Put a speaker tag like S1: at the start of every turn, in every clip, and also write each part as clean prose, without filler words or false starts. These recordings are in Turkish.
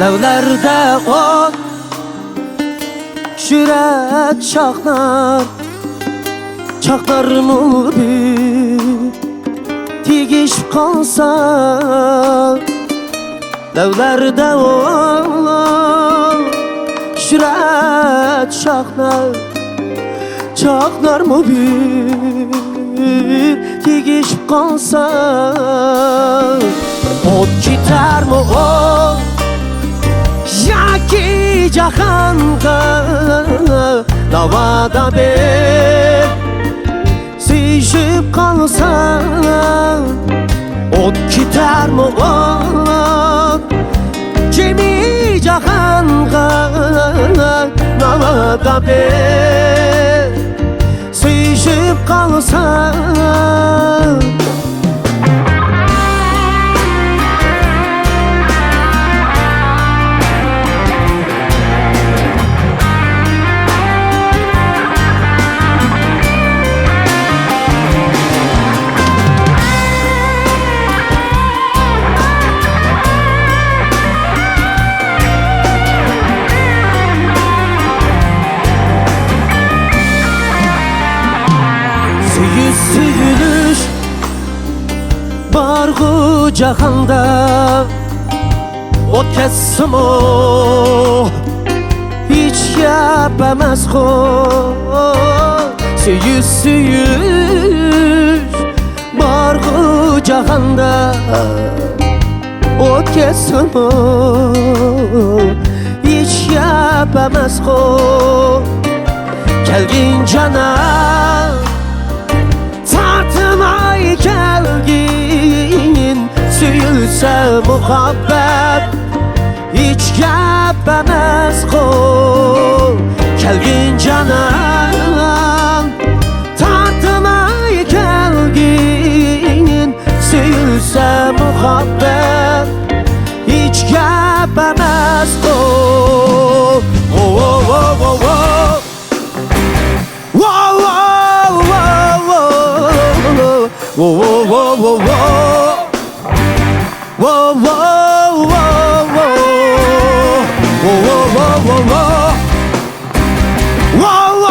S1: Lavlarda ot Şüret çaknar Çaklarımı bir Tigişip kalsa Lavlarda ot Şüret çaknar Çaklarımı bir Tigişip kalsa Ot gitar mı ot Yaki cahanga Lavada bir Sıyışıp kalsa Ot gitar mı ot Cemi cahanga Lavada bir Sıyışıp kalsa Suyuluş Bargu cahanda Ot kessim o Hiç yapamaz o Suyuluş Bargu cahanda Ot kessim o Hiç yapamaz o Kelgin cana Tartmay gelgin Suyulsa muhabbet Hiç yapamaz kol Kelgin canan Tartmay gelgin Suyulsa muhabbet Hiç yapamaz kol Oh oh oh oh oh Wow wow wow Whoa, whoa, whoa, whoa, whoa. Whoa, whoa, whoa, whoa. Whoa, whoa, whoa, whoa, whoa. Whoa, whoa, whoa,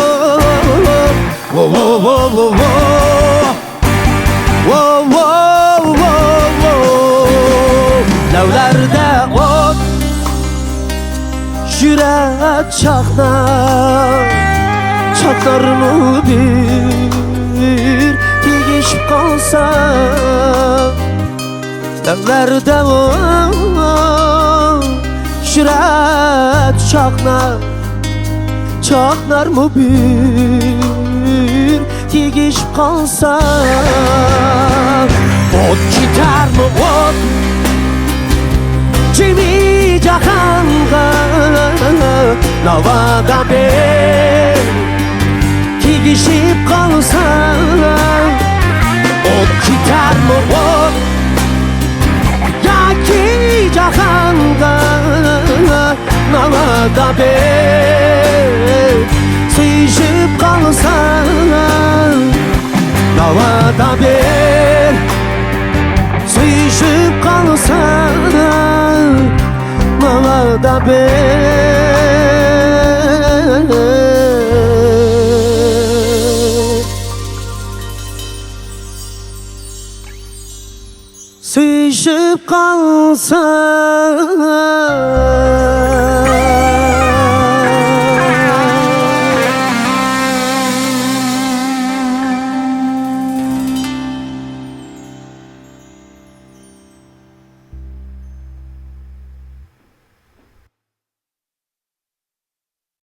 S1: whoa. Whoa, whoa, whoa, whoa, whoa. Whoa, whoa, whoa, whoa. Lavlarda ot Şüret çaknar Çaklarımı bir Tigişip kalsa Lavlarda ot Şüret çaknar Çaklar mı bir Tigişip kalsa Ot gitar mı ot Cemi cahanga Lavada bir Tigişip kalsa Ot gitar mı ot Yaki cahanga Lavada bir Sıyışıp kalsa Lavada bir Sıyışıp kalsa Lavada bir Sıyışıp kalsa